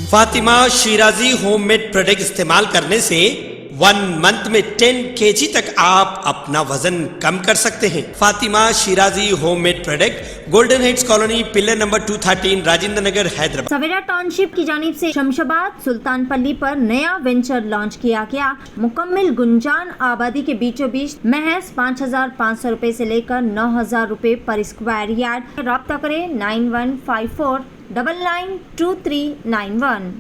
Fatima Shirazi home made product استعمال کرنے سے 1 منتھ میں 10 kg تک آپ اپنا وزن کم کر سکتے ہیں۔ Fatima Shirazi home made product, golden heights colony, pillar number 213، Rajendra Nagar, Hyderabad. Savera township کی جانب سے شمشاباد سلطان پلی پر نیا وینچر لانچ کیا گیا۔ مکمل گنجان آبادی کے بیچوں بیچ محض 5,500 روپے سے لے کر 9,000 روپے پر اسکوائر یارڈ۔ رابطہ کریں 9154 992391۔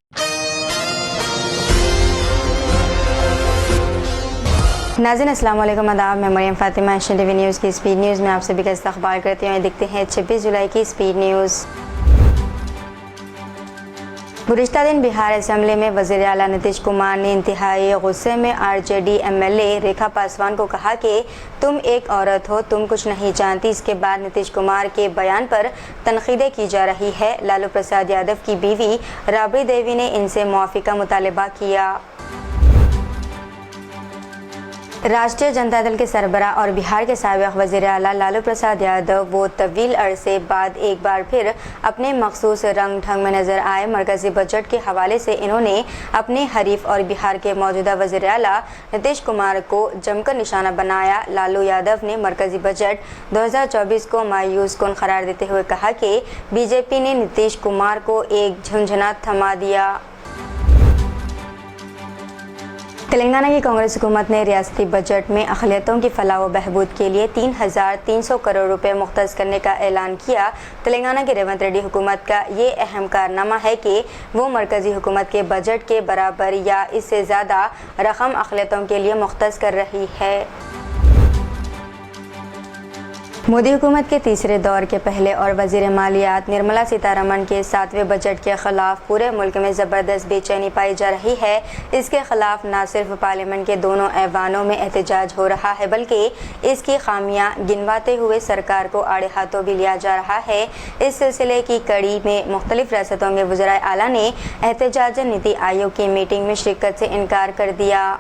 ناظرین السلام علیکم، آداب، میں Maryam Fatima, Asian T V news کی اسپیڈ نیوز میں آپ سبھی کا استقبال کرتے ہوئے دیکھتے ہیں 26 جولائی کی اسپیڈ نیوز۔ گزشتہ دن بہار اسمبلی میں وزیر اعلیٰ نتیش کمار نے انتہائی غصے میں RJD MLA ریکھا پاسوان کو کہا کہ تم ایک عورت ہو، تم کچھ نہیں جانتی۔ اس کے بعد نتیش کمار کے بیان پر تنقیدیں کی جا رہی ہے۔ لالو پرساد یادو کی بیوی رابڑی دیوی نے ان سے معافی کا مطالبہ کیا۔ راشٹریہ جنتا دل کے سربراہ اور بہار کے سابق وزیر اعلیٰ لالو پرساد یادو وہ طویل عرصے بعد ایک بار پھر اپنے مخصوص رنگ ڈھنگ میں نظر آئے۔ مرکزی بجٹ کے حوالے سے انہوں نے اپنے حریف اور بہار کے موجودہ وزیر اعلیٰ نتیش کمار کو جم کر نشانہ بنایا۔ لالو یادو نے مرکزی بجٹ 2024 کو مایوس کن قرار دیتے ہوئے کہا کہ BJP نے نتیش کمار کو ایک جھنجھنا تھما دیا۔ تلنگانہ کی کانگریس حکومت نے ریاستی بجٹ میں اقلیتوں کی فلاح و بہبود کے لیے 3,300 کروڑ روپے مختص کرنے کا اعلان کیا۔ تلنگانہ کی ریونت ریڈی حکومت کا یہ اہم کارنامہ ہے کہ وہ مرکزی حکومت کے بجٹ کے برابر یا اس سے زیادہ رقم اقلیتوں کے لیے مختص کر رہی ہے۔ مودی حکومت کے تیسرے دور کے پہلے اور وزیر مالیات نرملا سیتارمن کے 7ویں بجٹ کے خلاف پورے ملک میں زبردست بے چینی پائی جا رہی ہے۔ اس کے خلاف نہ صرف پارلیمنٹ کے دونوں ایوانوں میں احتجاج ہو رہا ہے بلکہ اس کی خامیاں گنواتے ہوئے سرکار کو آڑے ہاتھوں بھی لیا جا رہا ہے۔ اس سلسلے کی کڑی میں مختلف ریاستوں کے وزرائے اعلیٰ نے احتجاجاً نیتی آیوگ کی میٹنگ میں شرکت سے انکار کر دیا۔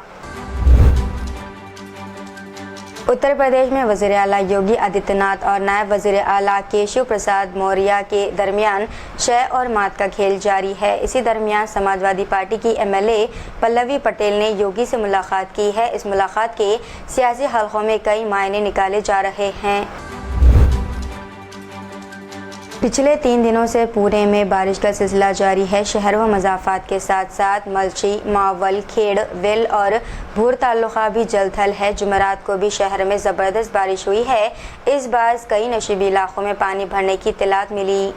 اتر پردیش میں وزیر اعلیٰ یوگی آدتیہ ناتھ اور نائب وزیر اعلیٰ کیشو پرساد موریہ کے درمیان شے اور مات کا کھیل جاری ہے۔ اسی درمیان سماجوادی پارٹی کی MLA پلوی پٹیل نے یوگی سے ملاقات کی ہے۔ اس ملاقات کے سیاسی حلقوں میں کئی معنی نکالے جا رہے ہیں۔ پچھلے 3 دنوں سے پورے میں بارش کا سلسلہ جاری ہے۔ شہر و مضافات کے ساتھ ساتھ ملچی، ماول، کھیڑ، ویل اور بھور تعلقہ بھی جل تھل ہے۔ جمعرات کو بھی شہر میں زبردست بارش ہوئی ہے۔ اس باعث کئی نشیبی علاقوں میں پانی بھرنے کی اطلاعات ملی۔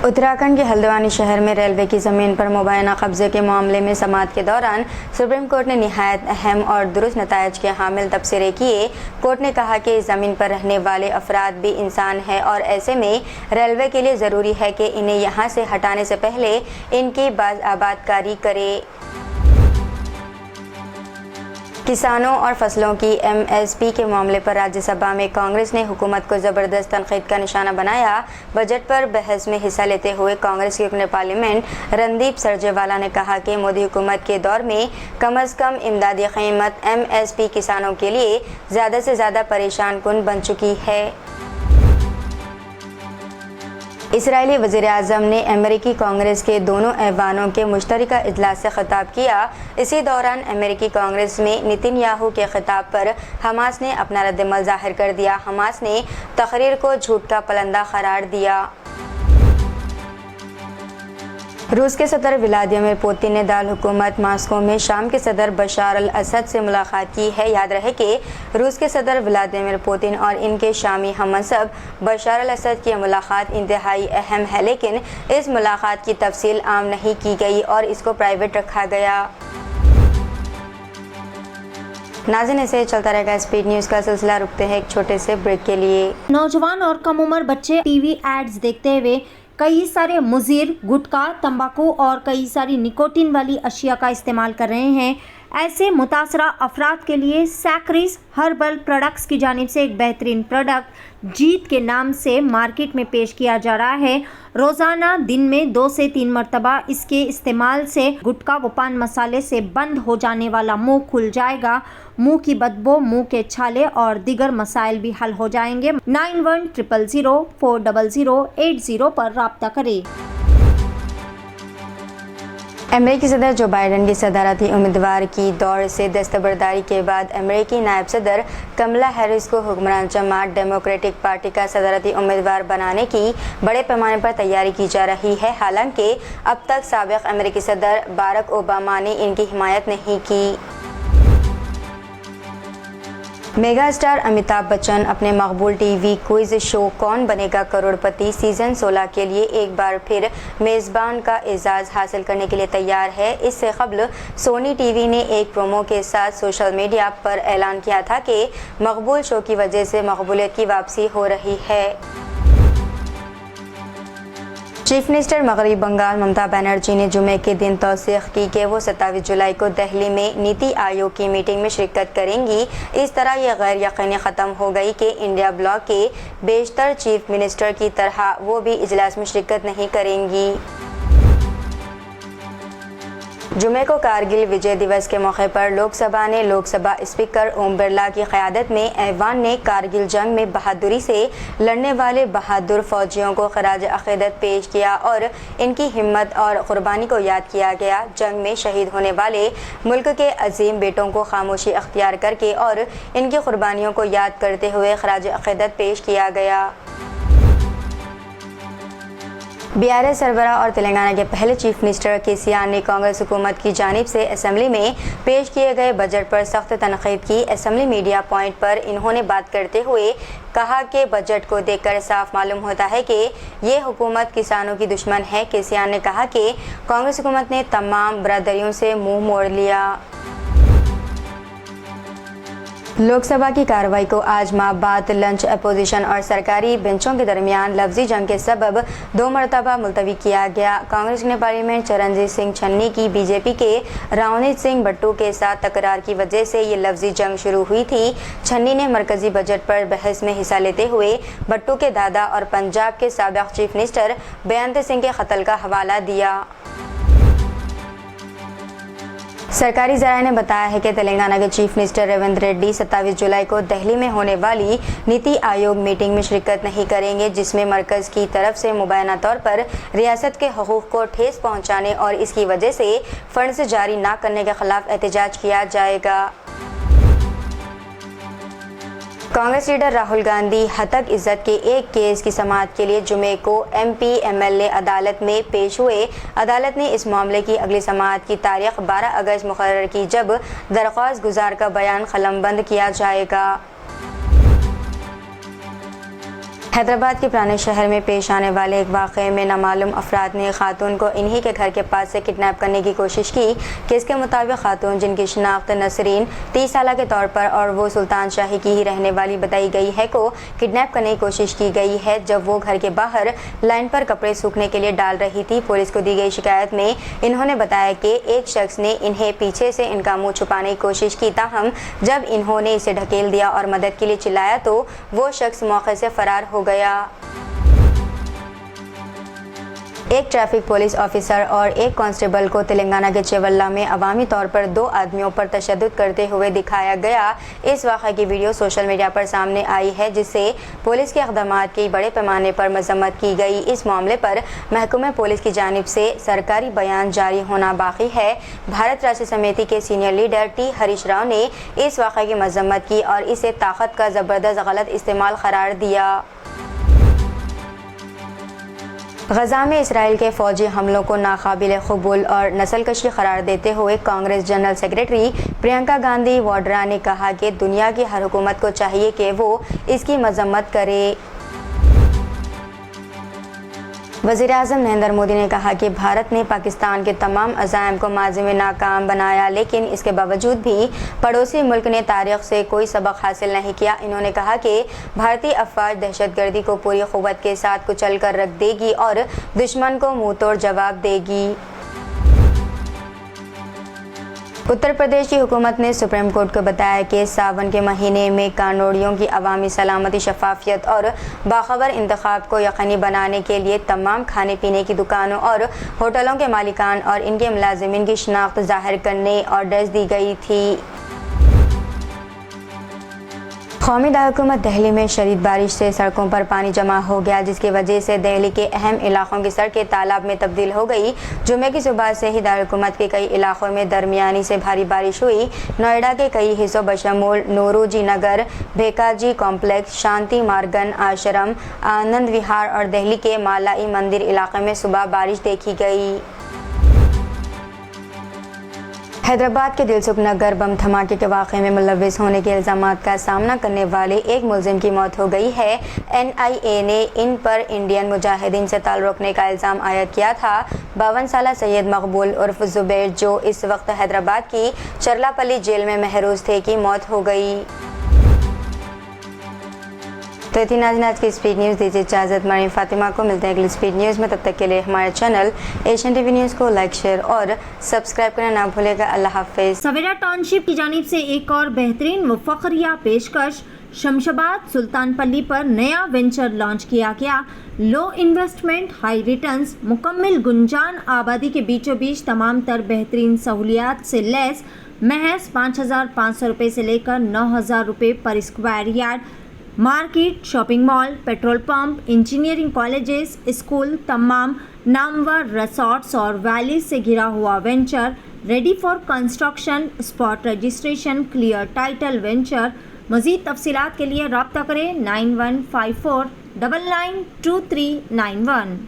اتراکھنڈ کے ہلدوانی شہر میں ریلوے کی زمین پر مبینہ قبضے کے معاملے میں سماعت کے دوران سپریم کورٹ نے نہایت اہم اور درست نتائج کے حامل تبصرے کیے۔ کورٹ نے کہا کہ اس زمین پر رہنے والے افراد بھی انسان ہیں اور ایسے میں ریلوے کے لیے ضروری ہے کہ انہیں یہاں سے ہٹانے سے پہلے ان کی باز آباد کاری کرے۔ کسانوں اور فصلوں کی MSP کے معاملے پر راجیہ سبھا میں کانگریس نے حکومت کو زبردست تنقید کا نشانہ بنایا۔ بجٹ پر بحث میں حصہ لیتے ہوئے کانگریس کے رکن پارلیمنٹ رندیپ سرجیوالا نے کہا کہ مودی حکومت کے دور میں کم از کم امدادی قیمت MSP کسانوں کے لیے زیادہ سے زیادہ پریشان کن بن چکی ہے۔ اسرائیلی وزیر اعظم نے امریکی کانگریس کے دونوں ایوانوں کے مشترکہ اجلاس سے خطاب کیا۔ اسی دوران امریکی کانگریس میں نیتن یاہو کے خطاب پر حماس نے اپنا رد عمل ظاہر کر دیا۔ حماس نے تقریر کو جھوٹ کا پلندہ قرار دیا۔ روس کے صدر ولادیمیر پوتن نے دارالحکومت ماسکو میں شام کے صدر بشار الاسد سے ملاقات کی ہے۔ یاد رہے کہ روس کے صدر ولادیمیر پوتن اور ان کے شامی ہم منصب بشار الاسد کی ملاقات انتہائی اہم ہے، لیکن اس ملاقات کی تفصیل عام نہیں کی گئی اور اس کو پرائیویٹ رکھا گیا۔ ناظرین ایسے چلتا رہے گا اسپیڈ نیوز کا سلسلہ، رکتے ہیں ایک چھوٹے سے بریک کے لیے۔ نوجوان اور کم عمر بچے ٹی وی ایڈز دیکھتے ہوئے کئی سارے مضر گٹکا، تمباکو اور کئی ساری نکوٹین والی اشیاء کا استعمال کر رہے ہیں۔ ایسے متاثرہ افراد کے لیے سیکریز ہربل پروڈکٹس کی جانب سے ایک بہترین پروڈکٹ جیت کے نام سے مارکیٹ میں پیش کیا جا رہا ہے۔ روزانہ دن میں 2 سے 3 مرتبہ اس کے استعمال سے گٹکا و پان مسالے سے بند ہو جانے والا منہ کھل جائے گا، منہ کی بدبو، منہ کے چھالے اور دیگر مسائل بھی حل ہو جائیں گے۔ 9100040080 پر رابطہ کریں۔ امریکی صدر جو بائیڈن کی صدارتی امیدوار کی دور سے دستبرداری کے بعد امریکی نائب صدر کملا ہیرس کو حکمران جماعت ڈیموکریٹک پارٹی کا صدارتی امیدوار بنانے کی بڑے پیمانے پر تیاری کی جا رہی ہے، حالانکہ اب تک سابق امریکی صدر باراک اوباما نے ان کی حمایت نہیں کی۔ میگا اسٹار امیتابھ بچن اپنے مقبول ٹی وی کوئز شو کون بنے گا کروڑ پتی سیزن 16 کے لیے ایک بار پھر میزبان کا اعزاز حاصل کرنے کے لیے تیار ہے۔ اس سے قبل سونی ٹی وی نے ایک پرومو کے ساتھ سوشل میڈیا پر اعلان کیا تھا کہ مقبول شو کی وجہ سے مقبولیت کی واپسی ہو رہی ہے۔ چیف منسٹر مغربی بنگال ممتا بنرجی نے جمعے کے دن توثیق کی کہ وہ 27 جولائی کو دہلی میں نیتی آیوگ کی میٹنگ میں شرکت کریں گی۔ اس طرح یہ غیر یقینی ختم ہو گئی کہ انڈیا بلاک کے بیشتر چیف منسٹر کی طرح وہ بھی اجلاس میں شرکت نہیں کریں گی۔ جمعے کو کارگل وجے دیوس کے موقع پر لوک سبھا نے لوک سبھا اسپیکر اوم برلا کی قیادت میں ایوان نے کارگل جنگ میں بہادری سے لڑنے والے بہادر فوجیوں کو خراج عقیدت پیش کیا اور ان کی ہمت اور قربانی کو یاد کیا گیا۔ جنگ میں شہید ہونے والے ملک کے عظیم بیٹوں کو خاموشی اختیار کر کے اور ان کی قربانیوں کو یاد کرتے ہوئے خراج عقیدت پیش کیا گیا۔ بہار سربراہ اور تلنگانہ کے پہلے چیف منسٹر کیسیآر نے کانگریس حکومت کی جانب سے اسمبلی میں پیش کیے گئے بجٹ پر سخت تنقید کی۔ اسمبلی میڈیا پوائنٹ پر انہوں نے بات کرتے ہوئے کہا کہ بجٹ کو دیکھ کر صاف معلوم ہوتا ہے کہ یہ حکومت کسانوں کی دشمن ہے۔ کیسیآر نے کہا کہ کانگریس حکومت نے تمام برادریوں سے منہ موڑ لیا۔ لوک سبھا کی کارروائی کو آج ماہ بعد لنچ اپوزیشن اور سرکاری بینچوں کے درمیان لفظی جنگ کے سبب 2 مرتبہ ملتوی کیا گیا۔ کانگریس نے پارلیمنٹ چرنجیت سنگھ چنی کی بی جے پی کے راونیت سنگھ بٹو کے ساتھ تکرار کی وجہ سے یہ لفظی جنگ شروع ہوئی تھی۔ چنی نے مرکزی بجٹ پر بحث میں حصہ لیتے ہوئے بٹو کے دادا اور پنجاب کے سابق چیف منسٹر بیانت سنگھ کے قتل کا حوالہ دیا۔ سرکاری ذرائع نے بتایا ہے کہ تلنگانہ کے چیف منسٹر ریونت ریڈی 27 جولائی کو دہلی میں ہونے والی نیتی آیوگ میٹنگ میں شرکت نہیں کریں گے، جس میں مرکز کی طرف سے مبینہ طور پر ریاست کے حقوق کو ٹھیس پہنچانے اور اس کی وجہ سے فنڈز جاری نہ کرنے کے خلاف احتجاج کیا جائے گا۔ کانگریس لیڈر راہل گاندھی ہتک عزت کے ایک کیس کی سماعت کے لیے جمعے کو M P M L A عدالت میں پیش ہوئے۔ عدالت نے اس معاملے کی اگلی سماعت کی تاریخ 12 اگست مقرر کی، جب درخواست گزار کا بیان قلمبند کیا جائے گا۔ حیدرآباد کے پرانے شہر میں پیش آنے والے ایک واقعے میں نامعلوم افراد نے خاتون کو انہی کے گھر کے پاس سے کڈنیپ کرنے کی کوشش کی۔ کیس کے مطابق خاتون، جن کی شناخت نسرین 30 سالہ کے طور پر اور وہ سلطان شاہی کی ہی رہنے والی بتائی گئی ہے، کو کڈنیپ کرنے کی کوشش کی گئی ہے جب وہ گھر کے باہر لائن پر کپڑے سوکھنے کے لیے ڈال رہی تھی۔ پولیس کو دی گئی شکایت میں انہوں نے بتایا کہ ایک شخص نے انہیں پیچھے سے ان کا منہ چھپانے کی کوشش کی، تاہم جب انہوں نے اسے ڈھکیل دیا اور مدد کے لیے چلایا تو وہ شخص موقع سے فرار ہو گیا۔ ایک ٹریفک پولیس آفیسر اور ایک کانسٹیبل کو تلنگانہ کے چیولہ میں عوامی طور پر 2 آدمیوں پر تشدد کرتے ہوئے دکھایا گیا۔ اس واقعے کی ویڈیو سوشل میڈیا پر سامنے آئی ہے، جس سے پولیس کے اقدامات کی بڑے پیمانے پر مذمت کی گئی۔ اس معاملے پر محکمہ پولیس کی جانب سے سرکاری بیان جاری ہونا باقی ہے۔ بھارت راشٹریہ سمیتی کے senior leader T Harish Rao نے اس واقعے کی مذمت کی اور اسے طاقت کا زبردست غلط استعمال قرار دیا۔ غزہ میں اسرائیل کے فوجی حملوں کو ناقابل قبول اور نسل کشی قرار دیتے ہوئے کانگریس جنرل سیکریٹری پرینکا گاندھی واڈرا نے کہا کہ دنیا کی ہر حکومت کو چاہیے کہ وہ اس کی مذمت کرے۔ وزیر اعظم نریندر مودی نے کہا کہ بھارت نے پاکستان کے تمام عزائم کو ماضی میں ناکام بنایا، لیکن اس کے باوجود بھی پڑوسی ملک نے تاریخ سے کوئی سبق حاصل نہیں کیا۔ انہوں نے کہا کہ بھارتی افواج دہشت گردی کو پوری قوت کے ساتھ کچل کر رکھ دے گی اور دشمن کو منہ توڑ جواب دے گی۔ اتر پردیش کی حکومت نے سپریم کورٹ کو بتایا کہ ساون کے مہینے میں کانوڑیوں کی عوامی سلامتی، شفافیت اور باخبر انتخاب کو یقینی بنانے کے لیے تمام کھانے پینے کی دکانوں اور ہوٹلوں کے مالکان اور ان کے ملازمین کی شناخت ظاہر کرنے آرڈرز دی گئی تھی۔ قومی دارالحکومت دہلی میں شدید بارش سے سڑکوں پر پانی جمع ہو گیا، جس کی وجہ سے دہلی کے اہم علاقوں کی سڑکیں تالاب میں تبدیل ہو گئی۔ جمعے کی صبح سے ہی دارالحکومت کے کئی علاقوں میں درمیانی سے بھاری بارش ہوئی۔ نوئیڈا کے کئی حصوں بشمول نوروجی نگر، بھیکاجی کمپلیکس، شانتی مارگن آشرم، آنند وہار اور دہلی کے مالائی مندر علاقے میں صبح بارش دیکھی گئی۔ حیدرآباد کے دلسکھ نگر بم دھماکے کے واقعے میں ملوث ہونے کے الزامات کا سامنا کرنے والے ایک ملزم کی موت ہو گئی ہے۔ NIA نے ان پر انڈین مجاہدین سے تعلق رکھنے کا الزام عائد کیا تھا۔ 52 سالہ سید مقبول عرف زبیر، جو اس وقت حیدرآباد کی چرلاپلی جیل میں محروس تھے، کی موت ہو گئی۔ تو تھی ناظرین آج کی اسپیڈ نیوز، دیجیے اجازت، مریم فاطمہ کو ملتے ہیں اگلی اسپیڈ نیوز میں۔ تب تک کے لیے ہمارے channel Asian T V news کو لائک، شیئر اور سبسکرائب کرنا نہ بھولے گا۔ اللہ حافظ۔ سویرا ٹاؤن شپ کی جانب سے ایک اور بہترین و فخریہ پیشکش، شمشاباد سلطان پلی پر نیا وینچر لانچ کیا گیا۔ لو انویسٹمنٹ ہائی ریٹرنز، مکمل گنجان آبادی کے بیچوں بیچ تمام تر بہترین سہولیات سے لیس، محض 5,500 روپے سے لے کر 9,000 روپے پر square yard. Market, shopping mall, petrol pump, engineering colleges, school, تمام نامور ریسارٹس اور ویلیز سے گھرا ہوا venture, ready for construction, spot registration, clear title venture. مزید تفصیلات کے لیے رابطہ کریں 9154992391۔